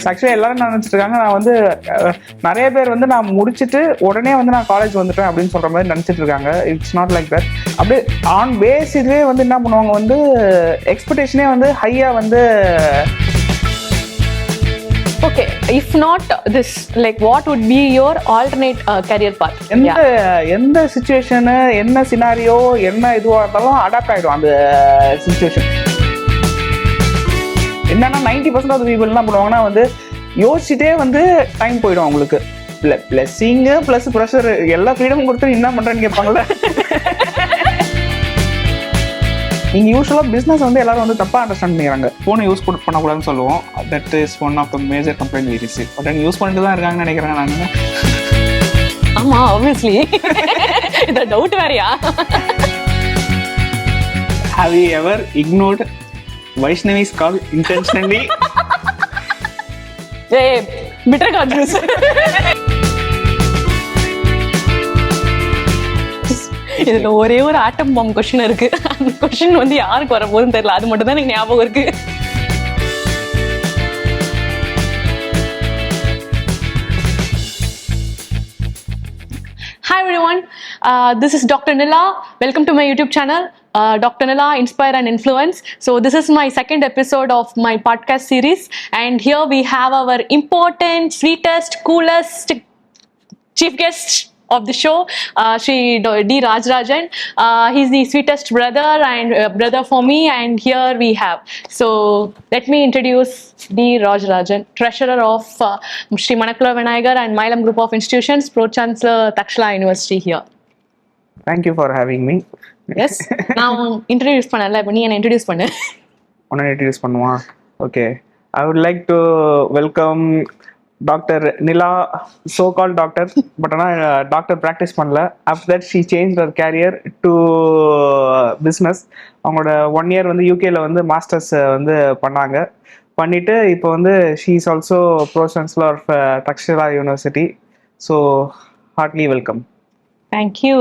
Actually எல்லாரும் நினைச்சிட்டு இருக்காங்க நான் வந்து நிறைய பேர் வந்து நான் முடிச்சுட்டு உடனே வந்து நான் காலேஜ் வந்துட்டேன் அப்படின்னு சொல்ற மாதிரி நினைச்சிட்டு இருக்காங்க. It's not like that. அப்படியே ஆன் பேஸ் இதுவே வந்து என்ன பண்ணுவாங்க வந்து எக்ஸ்பெக்டேஷனே வந்து ஹையா வந்து Okay, if not this, like what would be your alternate career path? எந்த சிச்சுவேஷனு என்ன சினாரியோ என்ன இதுவாக இருந்தாலும் அடாப்ட் ஆகிடும் அந்த சிச்சுவேஷன். என்னன்னா 90% ஆஃப் பீப்புள் என்ன பண்ணுவாங்கன்னா வந்து யோசிச்சுட்டே வந்து டைம் போயிடும் அவங்களுக்கு. பிளஸ்ஸிங்கு ப்ளஸ் ப்ரெஷர் எல்லா ஃப்ரீடமும் கொடுத்து என்ன பண்ணுறேன்னு கேட்பாங்கல்ல. நீங்கள் யூஸ்வலாக பிஸ்னஸ் வந்து எல்லாரும் வந்து தப்பாக அண்டர்ஸ்டாண்ட் பண்ணிக்கிறாங்க. ஃபோனை யூஸ் பண்ணக்கூடாதுன்னு சொல்லுவோம். That is one of the major complaint we receive. But use பண்ணிட்டு தான் இருக்காங்கன்னு நினைக்கிறேன் நான். ஆமாம், ஆப்வியஸ்லி இந்த டவுட் வேறையா? Have you ever ignored Vaishnavi's call intentionally? Hey, bitter god juice. இதுல ஒரே ஒரு ஆட்டம் பாம் கொஸ்டின் இருக்கு. அந்த கொஸ்டின் வந்து யாருக்கு வர போதுன்னு தெரியல. அது மட்டும் தான் எனக்கு ஞாபகம் இருக்கு. Hi everyone, this is Dr. Nila. Welcome to my YouTube channel, Dr. Nila Inspire and Influence. So this is my second episode of my podcast series, and here we have our important, sweetest, coolest chief guest of the show, Shri D. Rajarajan. He's the sweetest brother and brother for me, and here we have. So let me introduce D. Rajarajan, treasurer of Shri Manakula Vinayagar and Milam Group of Institutions, Pro-Chancellor Takshila University here. Thank you for having me. Yes. நான் introduce பண்ணல, இப்போ நீ என்ன introduce பண்ணு. உன்னை introduce பண்ணுவா? Okay. I would like to welcome doctor Nila, so call doctor. But ஆனால் doctor practice பண்ணல. ஆஃப்டர் தட் ஷீ சேஞ்ச் அவர் கேரியர் டு பிஸ்னஸ். அவங்களோட 1 year வந்து யூகேல வந்து மாஸ்டர்ஸ் வந்து பண்ணாங்க. பண்ணிட்டு இப்போ வந்து she is also pro chancellor of Takshila university. So heartily welcome. Thank you.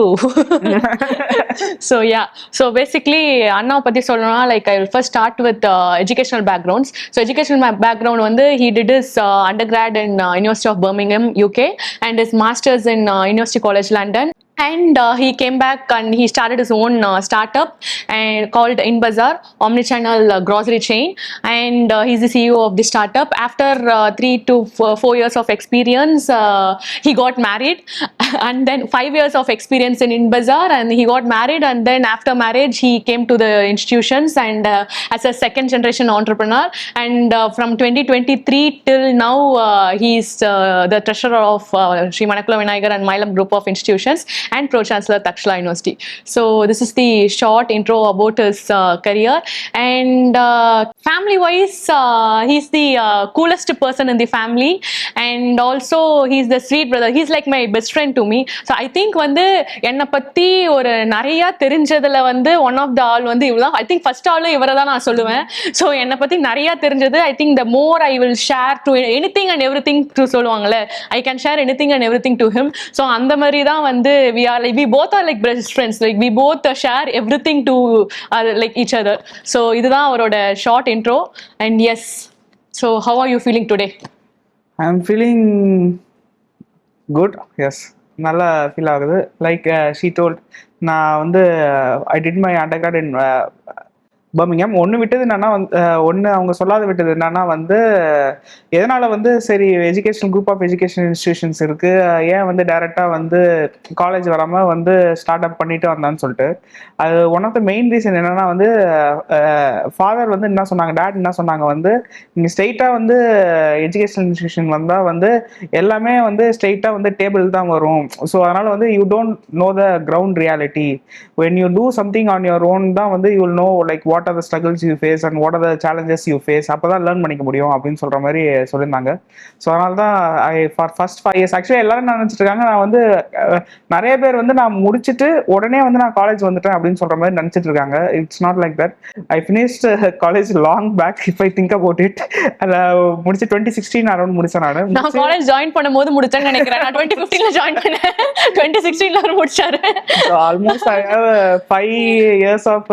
So yeah, so basically Anna பத்தி சொல்லணும்னா, like I will first start with educational backgrounds. So educational background வந்து he did his undergrad in University of Birmingham, UK, and his masters in University College London. And he came back and he started his own startup and called InBazaar, omnichannel grocery chain. And he's the CEO of the startup. After 3 to 4 years of experience, he got married. And then 5 years of experience in InBazaar, and he got married. And then after marriage, he came to the institutions and as a second generation entrepreneur. And from 2023 till now, he's the treasurer of Shri Manakula Vinayagar and Milam Group of Institutions and Pro-Chancellor Takshila University. So this is the short intro about his career. And family-wise, he's the coolest person in the family, and also he's the sweet brother. He's like my best friend to me. So I think வந்து என்னை பத்தி ஒரு நிறைய தெரிஞ்சதுல வந்து one of த ஆள் வந்து இவர்தான். I think first ஆளும் இவரை தான் நான் சொல்லுவேன். ஸோ என்னை பத்தி நிறைய தெரிஞ்சது. I think the more I will share to anything and everything to சொல்லுவாங்கல்ல, I can share anything and everything to him. So அந்த மாதிரி தான் வந்து we both are like best friends. Like we both share everything to like each other. So இதுதான் அவரோட short intro. And yes, so how are you feeling today? I am feeling good. Yes, நல்லா feel ஆகுது. Like she told, நான் வந்து I did my undergrad in Birmingham. ஒன்று விட்டது என்னன்னா ஒன்று அவங்க சொல்லாத விட்டது என்னன்னா வந்து எதனால வந்து சரி educational group of education institutions இருக்கு, ஏன் வந்து டைரெக்டாக வந்து காலேஜ் வராமல் வந்து ஸ்டார்ட் அப் பண்ணிட்டு வந்தான்னு சொல்லிட்டு. அது one of the main reason என்னன்னா வந்து ஃபாதர் வந்து என்ன சொன்னாங்க, டேட் என்ன சொன்னாங்க வந்து நீங்கள் ஸ்ட்ரெயிட்டாக வந்து எஜுகேஷனல் இன்ஸ்டிடியூஷன் வந்தால் வந்து எல்லாமே வந்து ஸ்ட்ரெயிட்டாக வந்து டேபிள் தான் வரும். ஸோ அதனால வந்து you don't know the ground reality. When you do something on your own தான் வந்து you will know like what are the struggles you face and what are the challenges you face. அப்போ தான் learn பண்ணிக்க முடியும் அப்படின்னு சொல்கிற மாதிரி சொல்லியிருந்தாங்க. ஸோ அதனால தான் ஃபார் ஃபர்ஸ்ட் 5 years ஆக்சுவலி எல்லாரும் நினச்சிட்டு இருக்காங்க நான் வந்து நிறைய பேர் வந்து நான் முடிச்சுட்டு உடனே வந்து நான் காலேஜ் வந்துட்டேன் அப்படின்னு சொல்கிற மாதிரி நினச்சிட்டு இருக்காங்க. It's not like that. I finished college long back if I think about it. முடிச்சு 2016 அரௌண்ட் முடிச்சேன். நான் காலேஜ் ஜாயின் பண்ணும்போது முடிச்சேன்னு நினைக்கிறேன். நான் 2015 ஜாயின் பண்ணேன், 2016 முடிச்சாரு. Almost I have 5 years of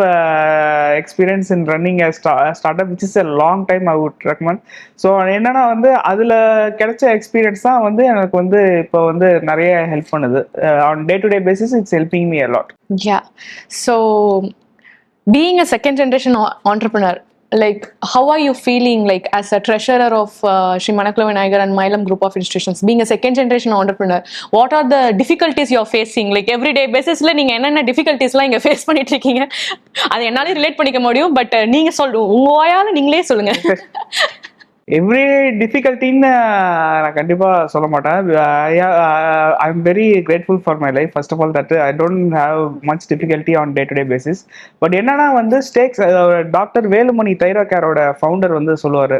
experience experience in running start up which is a long time I would recommend. So என்னன்னா வந்து அதில் கிடைச்ச எக்ஸ்பீரியன்ஸ் தான் வந்து எனக்கு வந்து இப்போ வந்து நிறைய ஹெல்ப் பண்ணுது. On day to day basis it's helping me a lot. Yeah. So, being a second generation entrepreneur, like how are you feeling like as a treasurer of Sri Manakula Vinayagar and Milam Group of Institutions, being a second generation entrepreneur, what are the difficulties you're facing, like everyday basis la neenga enna difficulties la inga face பண்ணிட்டு இருக்கீங்க? அது என்னால relate பண்ணிக்க முடியும், but நீங்க சொல்லுங்க, உங்க வாயால நீங்களே சொல்லுங்க. எவ்ரி டிஃபிகல்ட்டின்னு நான் கண்டிப்பாக சொல்ல மாட்டேன். I am very grateful for my life. First of all that I don't have much difficulty on day to day basis. But என்னன்னா வந்து ஸ்டேக்ஸ் டாக்டர் வேலுமணி தைரோ கேரோட ஃபவுண்டர் வந்து சொல்லுவார்.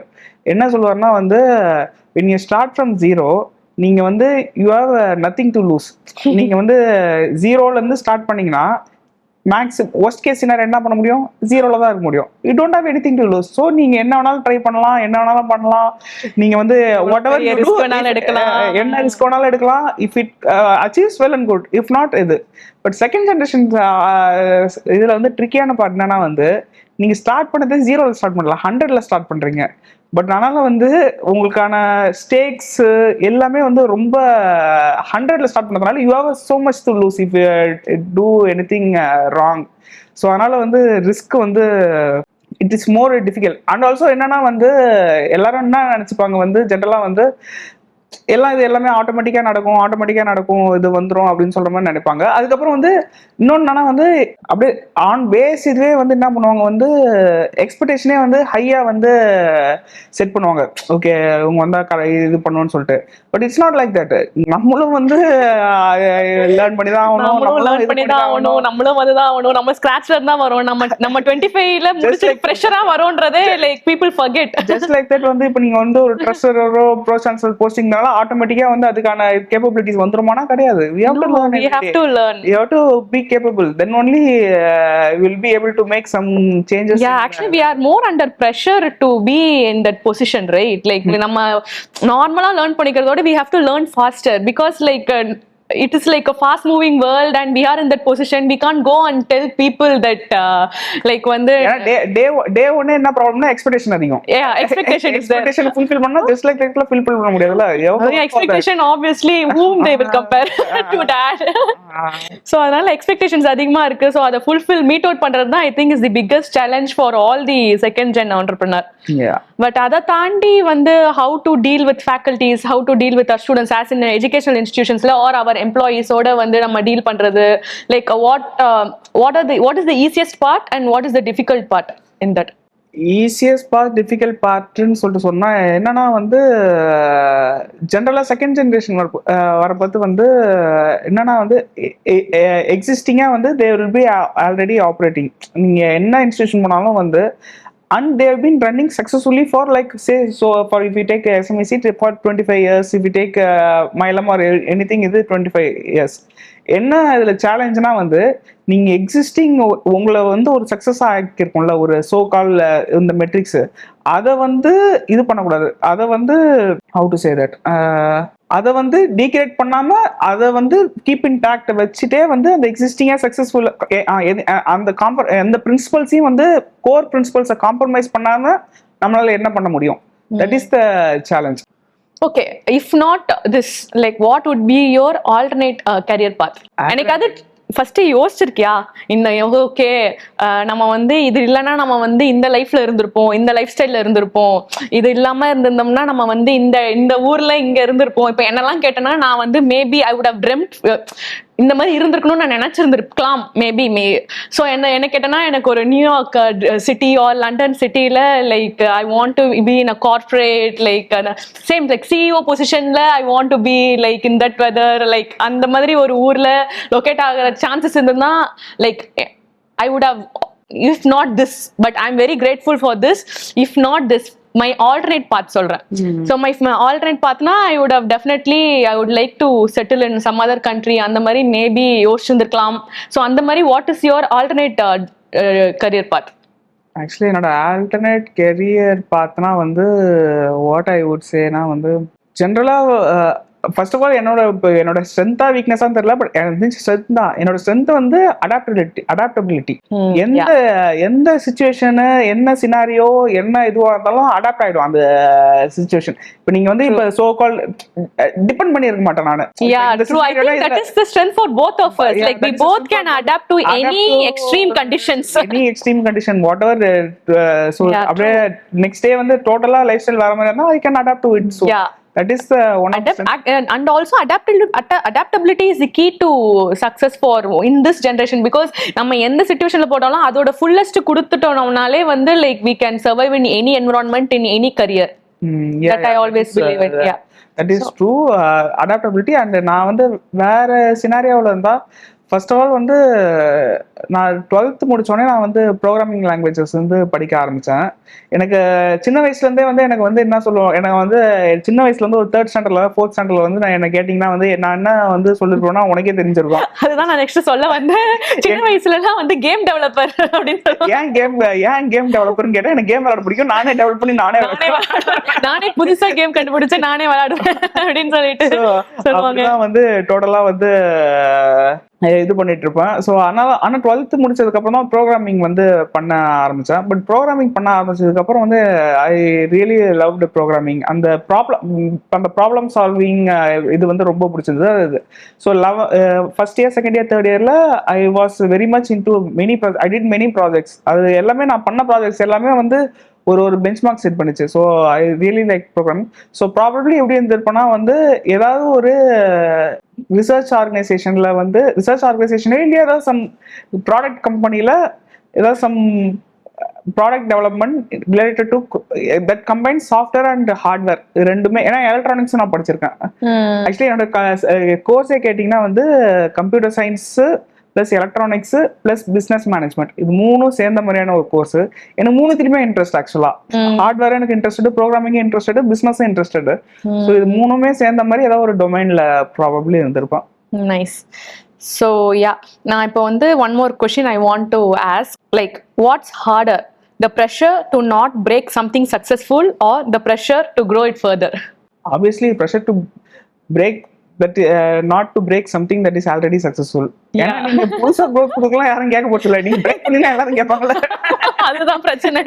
என்ன சொல்லுவார்னா வந்து when you start from zero, நீங்கள் வந்து you have nothing to lose. நீங்கள் வந்து ஜீரோலேருந்து ஸ்டார்ட் பண்ணீங்கன்னா மேக்ஸ் ஒஸ்ட் கேஸ் சினாரியோ என்ன பண்ண முடியும்? ஜீரோல தான் இருக்க முடியும். You don't have anything to lose. So நீங்க என்ன வேணாலும் ட்ரை பண்ணலாம், என்ன வேணாலும் பண்ணலாம். நீங்க வந்து வாட் எவர் ரிஸ்க் வேணாலும் எடுக்கலாம், என்ன ரிஸ்க் வேணாலும் எடுக்கலாம். If it achieves well and good, if not இது. பட் செகண்ட் ஜென்ரேஷன் இதுல வந்து ட்ரிக்கியான பார்ட் என்னன்னா வந்து நீங்க ஸ்டார்ட் பண்ணது ஜீரோல ஸ்டார்ட் பண்ணலாம், 100ல ஸ்டார்ட் பண்றீங்க. பட் அதனால வந்து உங்களுக்கான ஸ்டேக்ஸ் எல்லாமே வந்து ரொம்ப 100ல ஸ்டார்ட் பண்ணதுனால you have so much to lose if two anything wrong. So அதனால வந்து ரிஸ்க் வந்து it is more difficult. And also என்னன்னா வந்து எல்லாரும் என்ன நினைச்சுப்பாங்க வந்து ஜென்ரலா வந்து எல்லாம் இது எல்லாமே ஆட்டோமேட்டிக்கா நடக்கும் இது வந்துடும் அப்படின்னு சொல்ற மாதிரி நினைப்பாங்க. அதுக்கப்புறம் வந்து இன்னொன்னா வந்து அப்படியே ஆன் பேஸ் இதுவே வந்து என்ன பண்ணுவாங்க வந்து எக்ஸ்பெக்டேஷனே வந்து ஹையா வந்து செட் பண்ணுவாங்க. ஓகே இவங்க வந்தா இது பண்ணுவோம்னு சொல்லிட்டு. But it's not like that. நம்மளும் வந்து லேர்ன் பண்ணி தான் ஆகணும், நம்மளும் வந்துதான் ஆகணும். நம்ம ஸ்கிராச்ல இருந்தா வரும். நம்ம 25ல முடிச்சு ஃப்ரெஷரா வரோன்றதே like people forget. Just like that வந்து இப்போ நீங்க வந்து ஒரு ட்ரெஷரரோ ப்ரோ சான்சலர் போஸ்டிங்னால ஆட்டோமேட்டிக்கா வந்து அதுக்கான கேப்பபிலிட்டிஸ் வந்துருமானா கிடையாது. we have to learn. You have to be capable, then only will be able to make some changes. Yeah, actually we are more under pressure to be in that position, right? Like நம்ம நார்மலா learn பண்ணிக்கிறதோட we have to learn faster because like it is like a fast moving world and we are in that position. We can't go and tell people that like வந்து day one என்ன ப்ராப்ளம்னா expectation அதிகம். Yeah, expectation is there. Expectation fulfill பண்ணா just like that fulfill பண்ண முடியாதுல. Expectation obviously whom they will compare to that. So அதனால expectations அதிகமா இருக்கு. So அத fulfill meet out பண்றது தான் I think is the biggest challenge for all the second gen entrepreneur. Yeah. But அத தாண்டி வந்து how to deal with faculties, how to deal with our students as in educational institutions or our employees ஓட வந்து நம்ம deal பண்றது, like what is the easiest part and what is the difficult part in that? Easiest part difficult பார்ட்னு சொல்லிட்டு சொன்னா என்னன்னா வந்து ஜென்ரலா செகண்ட் ஜென்ரேஷன் வரப்போது வந்து என்னன்னா வந்து எக்ஸிஸ்டிங்கா வந்து they will be already operating. நீங்க என்ன இன்ஸ்டிடியூஷன் போனாலும் வந்து and they have been running successfully for like say so for if you take SMEC for 25 years, if you take Milam or anything இது 25 years. என்ன இதுல சேலஞ்சுனா வந்து நீங்க எக்ஸிஸ்டிங் உங்களை வந்து ஒரு சக்சஸ் ஆகிருக்கும்ல ஒரு சோ கால் இந்த மெட்ரிக்ஸ், அதை வந்து இது பண்ணக்கூடாது. அதை வந்து ஹவு டு சே தட் அதை வந்து டீக்ரேட் பண்ணாம அதை வந்து கீப் இன்டாக்ட் வச்சுட்டே வந்து அந்த எக்ஸிஸ்டிங்கா சக்சஸ்ஃபுல் அந்த பிரின்சிபல்ஸையும் வந்து கோர் பிரின்சிபல்ஸை காம்ப்ரமைஸ் பண்ணாம நம்மளால என்ன பண்ண முடியும்? That is the challenge. Okay, if not this, like what would be your alternate career path? எனக்கு அது ஃபர்ஸ்ட் யோசிச்சிருக்கியா? இந்த ஓகே நம்ம வந்து இது இல்லைன்னா நம்ம வந்து இந்த லைஃப்ல இருந்திருப்போம், இந்த லைஃப் ஸ்டைல்ல இருந்திருப்போம், இது இல்லாம இருந்திருந்தோம்னா நம்ம வந்து இந்த ஊர்ல இங்க இருந்திருப்போம். இப்போ என்னெல்லாம் கேட்டேன்னா நான் வந்து maybe I would have dreamt இந்த மாதிரி இருந்திருக்கணும்னு நான் நினைச்சிருந்திருக்கலாம் மேபி. ஸோ என்ன கேட்டேன்னா எனக்கு ஒரு நியூயார்க் சிட்டி ஆர் லண்டன் சிட்டியில like I want to be in a corporate like same like CEO பொசிஷன்ல I want to be like in that weather like அந்த மாதிரி ஒரு ஊர்ல லொக்கேட் ஆகிற சான்சஸ் இருந்ததுன்னா like I would have if not this, but I'm very grateful for this. If not this, my alternate path சொல்றேன். So my alternate pathனா I would have definitely I would like to settle in some other country. அந்த மாதிரி maybe யோசிச்சிருக்கலாம். So அந்த மாதிரி what is your alternate career path? Actually என்னோட alternate career பாத்னா வந்து what I would சேனா வந்து ஜென்ரலா first of all என்னோட ஸ்ட்ரென்த்தா வீக்னஸா தெரியல, பட் எனக்கு ஸ்ட்ரென்த் தான். என்னோட ஸ்ட்ரென்த் வந்து அடாப்டபிலிட்டி. எந்த சுச்சுவேஷனு, என்ன சினாரியோ, என்ன இதுவா இருந்தாலும் அடாப்ட் ஆயிடும் அந்த சுச்சுவேஷன். இப்போ நீங்க வந்து இப்ப சோ கால் டிபெண்ட் பண்ணி இருக்க மாட்டேன் நானு. True. I think that is the strength for both of us. Like we both can adapt to any extreme conditions. Any extreme condition, whatever. So அப்படியே next day வந்து டோட்டலா லைஃப் ஸ்டைல் வர மாதிரி இருந்தா I can adapt to it. So that is one of and also adaptability is the key to success for in this generation, because நம்ம எந்த சிச்சுவேஷன்ல போட்டாலும் அதோட fullest கொடுத்துட்டோம்னாலே வந்து like we can survive in any environment, in any career. That I always believe in. That is true. Adaptability. And நான் வந்து வேற சினாரியோவில் இருந்தா first of all வந்து நான் 12th முடிச்சோடனே நான் வந்து ப்ரோக்ராமிங் லாங்குவேஜஸ் வந்து படிக்க ஆரம்பித்தேன். எனக்கு சின்ன வயசுலேருந்தே வந்து எனக்கு வந்து என்ன சொல்லுவோம், எனக்கு வந்து சின்ன வயசுலேருந்து ஒரு 3rd ஸ்டாண்டர்ட்ல 4th ஸ்டாண்டர்ட்ல வந்து நான் என்ன கேட்டிங்கன்னா வந்து நான் என்ன வந்து சொல்லிருக்கோம்னா உனக்கே தெரிஞ்சிருக்கும். அதுதான் நான் நெக்ஸ்ட் சொல்ல வந்தேன். சின்ன வயசுலலாம் வந்து கேம் டெவலப்பர் அப்படின்னு சொல்லுவாங்க. ஏன் கேம் டெவலப்பர்னு கேட்டால் எனக்கு கேம் விளையாட பிடிக்கும், நானே டெவலப் பண்ணி நானே புதுசா கேம் கண்டுபிடிச்சு நானே விளையாடுவேன் அப்படின்னு சொல்லிட்டு சொல்லுவாங்க. வந்து டோட்டலா வந்து இது பண்ணிட்டு இருப்பேன். ஸோ ஆனால் 12th முடிச்சதுக்கு அப்புறம் தான் ப்ரோக்ராமிங் வந்து பண்ண ஆரம்பிச்சேன். பட் ப்ரோக்ராமிங் பண்ண ஆரம்பிச்சதுக்கு அப்புறம் வந்து ஐ ரியலி லவ்டு ப்ரோக்ராமிங். அந்த ப்ராப்ளம் சால்விங் இது வந்து ரொம்ப பிடிச்சது அது. So first year, second year, third இயர்ல I was very much into I did many projects. அது எல்லாமே நான் பண்ண ப்ராஜெக்ட்ஸ் எல்லாமே வந்து ஒரு பெஞ்ச் மார்க் செட் பண்ணிச்சு. So I really like programming. So probably எப்படி இருந்திருப்பேன்னா வந்து ஏதாவது ஒரு ரிசர்ச் ஆர்கனைசேஷன்ல வந்து இந்தியா ஏதாவது சம் ப்ராடக்ட் கம்பெனியில ஏதாவது some product development related to that combine software and hardware ரெண்டுமே. ஏன்னா எலக்ட்ரானிக்ஸ் நான் படிச்சிருக்கேன். ஆக்சுவலி என்னோட கோர்ஸே கேட்டிங்கன்னா வந்து computer science plus electronics plus business management, இது மூணும் சேர்ந்த மாதிரியான ஒரு கோர்ஸ். எனக்கு மூணுத்திலுமே இன்ட்ரெஸ்ட். ஆக்சுவலா ஹார்ட்வேர் எனக்கு interested, programming interested, business interested. So இது மூணுமே சேர்ந்த மாதிரி ஏதாவது ஒரு டொமைன்ல ப்ராபப்ளி இருந்திருப்பேன். நைஸ். ஸோ நான் இப்போ வந்து one more question I want to ask, like what's harder, the pressure to not break something successful or the pressure to grow it further? Obviously pressure to break that not to break something that is already successful. ஏன்னா நீங்க புதுசா growth கொடுக்கலாம் யாரும் கேட்க போறதில்ல, நீங்க break பண்ணினா எல்லாரும் கேட்பாங்கல. அதுதான் பிரச்சனை.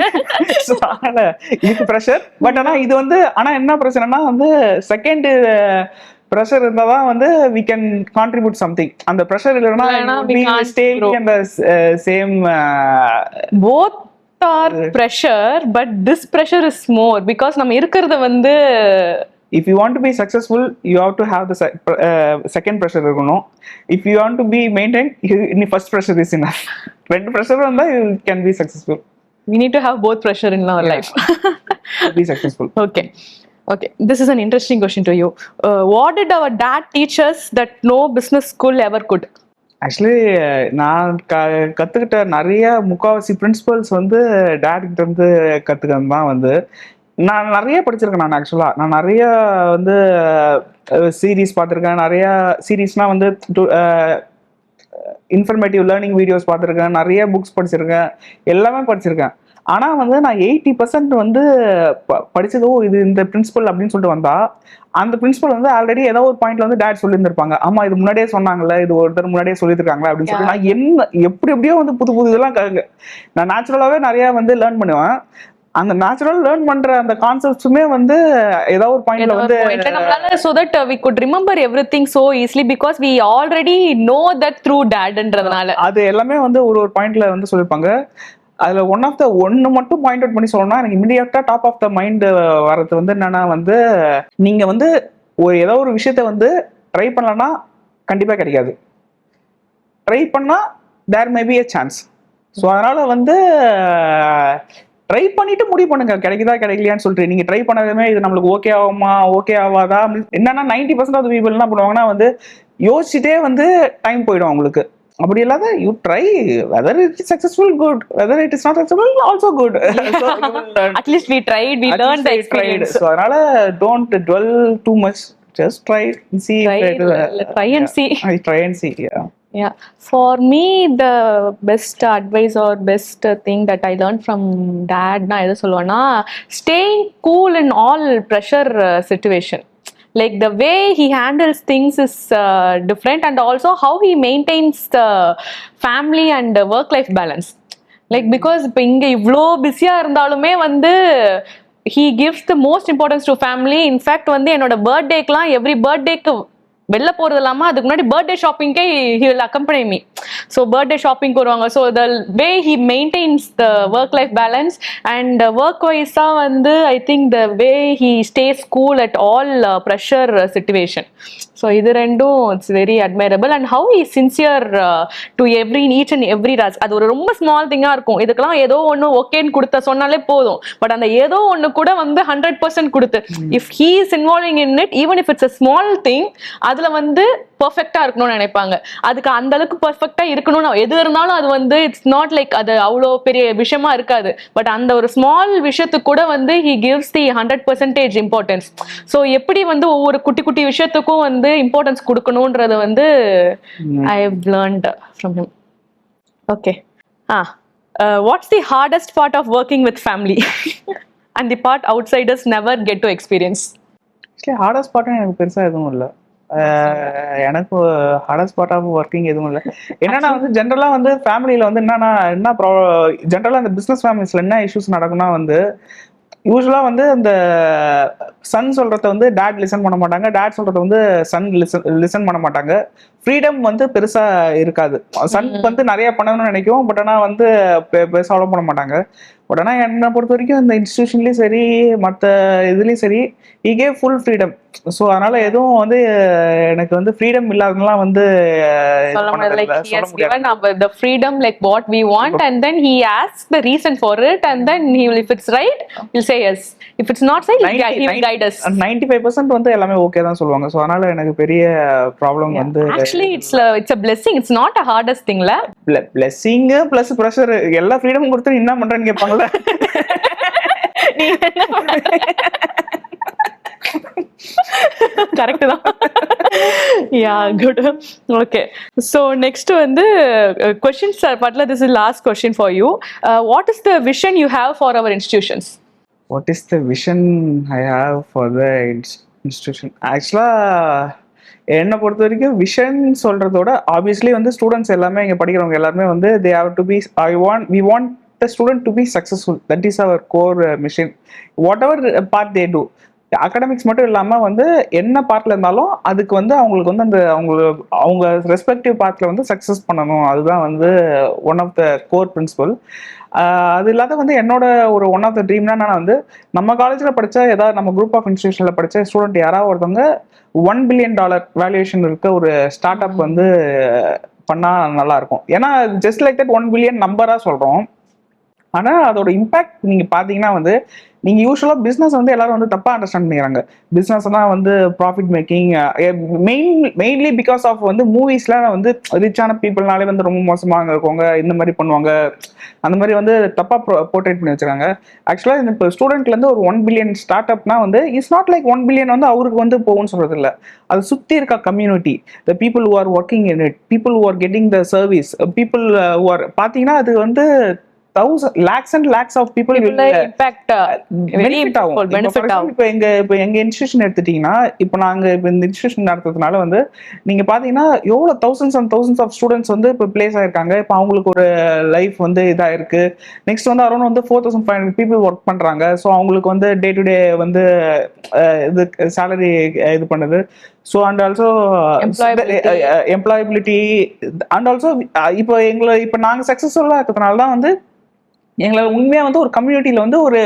இதுக்கு pressure. பட் ஆனா இது வந்து என்ன பிரச்சனைனா வந்து செகண்ட் pressure இருந்தாதான் வந்து we can contribute something. அந்த pressure இல்லனா we stay in the same both are pressure, but this pressure is more because நம்ம இருக்குறது வந்து if you want to be successful you have to have the second pressure இருக்கணும். If you want to be maintained, first pressure is enough. When pressure வந்தா you can be successful. We need to have both pressure in our life to be successful. Okay, this is an interesting question to you. What did our dad teach us that no business school ever could? Actually நான் கற்றுக்கிட்ட நிறைய முக்கால்வாசி principles வந்து date கிட்ட இருந்து கற்றுக்கிறது தான். வந்து நான் நிறைய படிச்சிருக்கேன். நான் நிறைய வந்து சீரீஸ் பார்த்துருக்கேன். நிறைய சீரீஸ்னால் வந்து இன்ஃபர்மேட்டிவ் லேர்னிங் வீடியோஸ் பார்த்துருக்கேன். நிறைய புக்ஸ் படிச்சிருக்கேன். எல்லாமே படிச்சிருக்கேன். ஆனால் வந்து நான் 80% வந்து படிச்சதோ இது இந்த பிரின்சிபல் அப்படின்னு சொல்லிட்டு வந்தா அந்த பிரின்சிபல் வந்து ஆல்ரெடி ஏதோ ஒரு பாயிண்ட்ல வந்து டேட் சொல்லியிருந்திருப்பாங்க. ஆமா இது முன்னாடியே சொன்னாங்கல்ல, இது ஒருத்தர் முன்னாடியே சொல்லியிருக்காங்களா அப்படின்னு சொல்லிட்டு நான் எப்படியோ வந்து புது இதெல்லாம் நான் நேச்சுரலாவே நிறைய வந்து லேர்ன் பண்ணுவேன். அந்த நேச்சுரல் லேர்ன் பண்ற அந்த கான்செப்ட்ஸுமே வந்து ஏதாவது ஒரு பாயிண்ட்ல வந்து நம்மளால so that we could remember everything so easily because we already know that through dadன்றதுனால அது எல்லாமே வந்து ஒரு பாயிண்ட்ல வந்து சொல்லிருப்பாங்க. அதுல ஒன்னு மட்டும் பாயிண்ட் அவுட் பண்ணி சொல்லணும்னா எனக்கு இமிடியேட்டா டாப் ஆஃப் த மைண்ட் வர்றது வந்து என்னன்னா வந்து நீங்க வந்து ஏதோ ஒரு விஷயத்த வந்து ட்ரை பண்ணலன்னா கண்டிப்பா கிடைக்காது, ட்ரை பண்ணா there may be a chance. So அதனால வந்து ட்ரை பண்ணிட்டு முடிவு பண்ணுங்க, கிடைக்குதா கிடைக்கலையான்னு சொல்லிட்டு. நீங்க ட்ரை பண்ணதுமே இது நம்மளுக்கு ஓகே ஆகுமா ஓகே ஆகாதா என்னன்னா 90% ஆஃப் பீப்புள் என்ன பண்ணுவாங்கன்னா வந்து யோசிச்சுட்டே வந்து டைம் போயிடும் அவங்களுக்கு. அப்படி இல்லாத you try, whether it is successful good, whether it is not successful also good. at least we tried, we learned the experience. So அதனால don't dwell too much, just try and see. Try and see. Try and see. Yeah, for me the best advice or best thing that I learned from dad na edu solvana, staying cool in all pressure situation. like the way he handles things is different, and also how he maintains the family and work life balance. Like because இப்போ இங்க இவ்ளோ பிஸியா இருந்தாலுமே வந்து he gives the most importance to family. In fact வந்து என்னோட பர்த்டேக்கெல்லாம் every பர்த்டேக்கு வெளில போறது இல்லாம அதுக்கு முன்னாடி birthday ஷாப்பிங்கே he will accompany me. So birthday shopping வருவாங்க. So the way he maintains the work life balance and work wise வந்து I think the way he stays cool at all pressure situation. So இது ரெண்டும் it's very admirable, and how he sincere to each and every task. அது ஒரு ரொம்ப small திங்கா இருக்கும், இதுக்கெல்லாம் ஏதோ ஒன்று ஓகேன்னு கொடுத்த சொன்னாலே போதும், பட் அந்த ஏதோ ஒன்று கூட வந்து 100% கொடுத்து if he is involving in it, even if it's a small thing, அதுல வந்து பெர்ஃபெக்ட்டா இருக்கணும்னு நினைப்பாங்க. அதுக்கு அந்த அளவுக்கு பெர்ஃபெக்ட்டா இருக்கணும்னு எது இருந்தாலும் அது வந்து இட்ஸ் நாட் லைக் அது அவ்வளோ பெரிய விஷயமா இருக்காது, பட் அந்த ஒரு ஸ்மால் விஷயத்துக்கு கூட வந்து he gives the 100% importance. So எப்படி வந்து ஒவ்வொரு குட்டி குட்டி விஷயத்துக்கும் வந்து இம்பார்ட்டன்ஸ் கொடுக்கணும்ன்றது வந்து I have learnt from him. Okay, what's the hardest part of working with family and the part outsiders never get to experience? Hardest பார்ட்டும் எனக்கு பெருசாக எதுவும் இல்லை. எனக்கு ஹார்டஸ்ட் பார்ட் ஆஃப் ஒர்க்கிங் எதுவும் இல்லை. என்னன்னா வந்து ஜென்ரலாக வந்து ஃபேமிலியில் வந்து என்ன ஜென்ரலாக இந்த பிஸ்னஸ் ஃபேமிலிஸில் என்ன இஷ்யூஸ் நடக்கும்னா வந்து யூஸ்வலாக வந்து அந்த சன் சொல்கிறத வந்து டேட் லிசன் பண்ண மாட்டாங்க, டேட் சொல்கிறத வந்து சன் லிசன் பண்ண மாட்டாங்க. ஃப்ரீடம் வந்து பெருசாக இருக்காது. சன் வந்து நிறைய பண்ணணும்னு நினைக்கும், பட் ஆனால் வந்து பெருசாக அலோவ் பண்ண மாட்டாங்க. பட் ஆனால் என்னை பொறுத்த வரைக்கும் இந்த இன்ஸ்டிடியூஷன்லேயும் சரி மற்ற இதுலேயும் சரி he gave full freedom. So அதனால எதுவும் வந்து எனக்கு வந்து ஃப்ரீடம் இல்லாததுலாம் வந்து சொல்ல முடியாது. Like he has given the freedom like what we want, and then he asks the reason for it, and then he will, if it's right he'll say yes, if it's not right he will guide us. 95% வந்து எல்லாமே okay தான் சொல்லுவாங்க. So அதனால எனக்கு பெரிய problem வந்து actually it's a blessing, it's not a hardest thing la. blessing plus pressure எல்லா freedom கொடுத்து என்ன பண்றேன்னு கேட்பாங்கல்ல. நீ என்ன கரெக்ட் தான். Yeah good. Okay, so next வந்து கொஸ்டின்ஸ் பார்ட்ல this is last question for you. What is the vision you have for our institutions? What is the vision I have for the institution? ஆக்சுவலாக என்னை பொறுத்த வரைக்கும் vision சொல்றதோட obviously வந்து students எல்லாமே இங்கே படிக்கிறவங்க எல்லாருமே வந்து they have to be we want the student to be successful. That is our core mission. Whatever part they do, academics மட்டும் இல்லாமல் வந்து என்ன பார்ட்டில் இருந்தாலும் அதுக்கு வந்து அவங்களுக்கு வந்து அந்த அவங்க ரெஸ்பெக்டிவ் பார்ட்டில் வந்து சக்ஸஸ் பண்ணணும். அதுதான் வந்து one of the core principle. அது இல்லாத வந்து என்னோட ஒரு ஒன் ஆஃப் த ட்ரீம்னா நான் வந்து நம்ம காலேஜில் படித்த ஏதாவது நம்ம குரூப் ஆஃப் இன்ஸ்டிடியூஷனில் படித்த ஸ்டூடெண்ட் யாராவது ஒருத்தவங்க $1 billion வேல்யூவேஷன் இருக்க ஒரு ஸ்டார்ட் அப் வந்து பண்ணால் நல்லாயிருக்கும். ஏன்னா ஜஸ்ட் லைக் தட் 1 billion நம்பராக சொல்கிறோம், ஆனால் அதோட இம்பேக்ட் நீங்கள் பார்த்தீங்கன்னா வந்து நீங்கள் யூஸ்வலாக பிஸ்னஸ் வந்து எல்லாரும் வந்து தப்பாக அண்டர்ஸ்டாண்ட் பண்ணிக்கிறாங்க. பிஸ்னஸ்லாம் வந்து profit making mainly because of வந்து மூவிஸ்லாம் வந்து ரிச்சான பீப்புள்னாலே வந்து ரொம்ப மோசமாக இருக்கவங்க இந்த மாதிரி பண்ணுவாங்க, அந்த மாதிரி வந்து தப்பாக போர்ட்ரேட் பண்ணி வச்சுருக்காங்க. ஆக்சுவலாக இந்த இப்போ ஸ்டூடெண்ட்லேருந்து ஒரு 1 billion ஸ்டார்ட் அப்னா வந்து இட்ஸ் நாட் லைக் 1 billion வந்து அவருக்கு வந்து போகும்னு சொல்கிறது இல்லை. அது சுற்றி இருக்க community, the people who are working in it, people who are getting the service, people who are பார்த்தீங்கன்னா அது வந்து lakhs and lakhs of people will impact benefit ஆகும். இப்போ எங்க இன்ஸ்டிடியூஷன் எடுத்துட்டீங்கன்னா இப்போ நாங்க இப்போ இந்த இன்ஸ்டிடியூஷன் நடத்துறதுனால வந்து நீங்க பாத்தீங்கன்னா எவ்வளவு thousands and thousands of students வந்து இப்போ பிளேஸ் ஆயிருக்காங்க. இப்போ அவங்களுக்கு ஒரு லைஃப் வந்து இதா இருக்கு. நெக்ஸ்ட் வந்து அரௌண்ட் வந்து 4,500 people ஒர்க் பண்றாங்க. ஸோ அவங்களுக்கு வந்து டே டு டே வந்து இது சேலரி இது பண்ணுது. So and also employability and also இப்போ நாங்கள் சக்ஸஸ்ஃபுல்லாக இருக்கிறதுனால தான் வந்து எங்களால் உண்மையாக வந்து ஒரு கம்யூனிட்டியில் வந்து ஒரு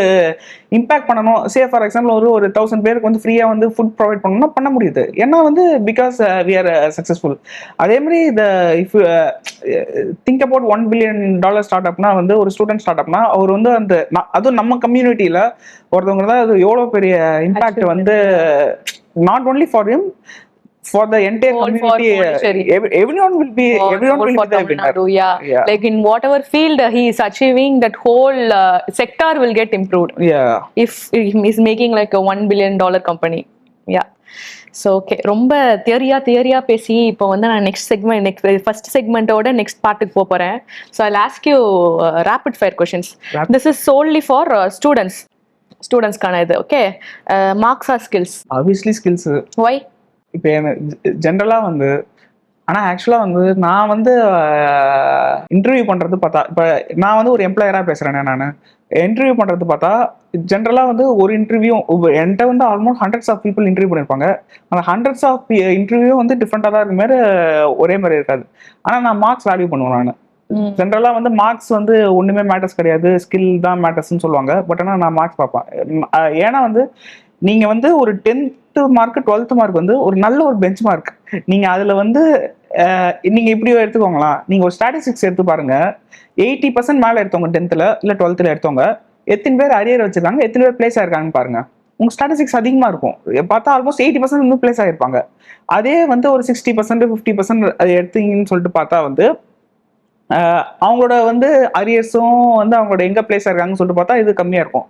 இம்பாக்ட் பண்ணணும். ஃபார் எக்ஸாம்பிள் ஒரு 1000 பேருக்கு வந்து ஃப்ரீயாக வந்து ஃபுட் ப்ரொவைட் பண்ணணும்னா பண்ண முடியுது. ஏன்னா வந்து பிகாஸ் வி ஆர் சக்ஸஸ்ஃபுல். அதே மாதிரி if think about $1 billion start அப்னா வந்து ஒரு ஸ்டூடெண்ட் ஸ்டார்ட் அப்னா அவர் வந்து அந்த அதுவும் நம்ம கம்யூனிட்டியில் ஒருத்தவங்க தான் அது எவ்வளோ பெரிய இம்பாக்ட் வந்து not only for him, for the entire community, everyone will be the winner. Yeah. Like in whatever field he is achieving, that whole sector will get improved. If he is making like a $1 billion company. Yeah. So okay, ரொம்ப தியரியா பேசி இப்போ வந்து நான் next first செக்மெண்டோட next பார்ட்டுக்கு போறேன். So I'll ask you rapid fire questions. This is solely for students. ஸ்டூடெண்ட்ஸ்க்கான இது. Okay, marks or skills? Obviously skills. Why? இப்போ ஜென்ரலாக வந்து, ஆனால் ஆக்சுவலாக வந்து நான் வந்து இன்டர்வியூ பண்ணுறது பார்த்தா, இப்போ நான் வந்து ஒரு எம்ப்ளாயராக பேசுகிறேனே, நான் இன்டர்வியூ பண்ணுறது பார்த்தா ஜென்ரலாக வந்து ஒரு இன்டர்வியூ என்கிட்ட வந்து almost hundreds of people interview பண்ணியிருப்பாங்க. அந்த ஹண்ட்ரட்ஸ் ஆஃப் இன்டர்வியூ வந்து டிஃப்ரெண்ட்டாக தான் இருக்க மாதிரி ஒரே மாதிரி இருக்காது. ஆனால் நான் மார்க்ஸ் வேல்யூ பண்ணுவேன். நான் ஜென்ரலாக வந்து மார்க்ஸ் வந்து ஒன்றுமே மேட்டர்ஸ் கிடையாது, ஸ்கில் தான் மேட்டர்ஸ்ன்னு சொல்லுவாங்க. பட் ஆனால் நான் மார்க்ஸ் பார்ப்பேன். ஏன்னா வந்து நீங்கள் வந்து ஒரு 10th மார்க் 12th மார்க் வந்து ஒரு நல்ல ஒரு பெஞ்ச் மார்க். நீங்கள் அதில் வந்து நீங்கள் இப்படி எடுத்துக்கோங்களா, நீங்கள் ஒரு ஸ்டாட்டிஸ்டிக்ஸ் எடுத்து பாருங்க. 80% மேலே எடுத்தவங்க 10th இல்லை 12th எடுத்தவங்க எத்தனை பேர் அரியர் வச்சிருக்காங்க, எத்தனை பேர் பிளேஸ் ஆயிருக்காங்கன்னு பாருங்க. உங்க ஸ்டாட்டிஸ்டிக்ஸ் அதிகமாக இருக்கும். பார்த்தா ஆல்மோஸ்ட் 80% இன்னும் பிளேஸ் ஆகிருப்பாங்க. அதே வந்து ஒரு 60% 50% அது எடுத்தீங்கன்னு சொல்லிட்டு பார்த்தா வந்து அவங்களோட வந்து அரியர்ஸும் வந்து அவங்களோட எங்க பிளேஸ் ஆயிருக்காங்கன்னு சொல்லிட்டு பார்த்தா இது கம்மியா இருக்கும்.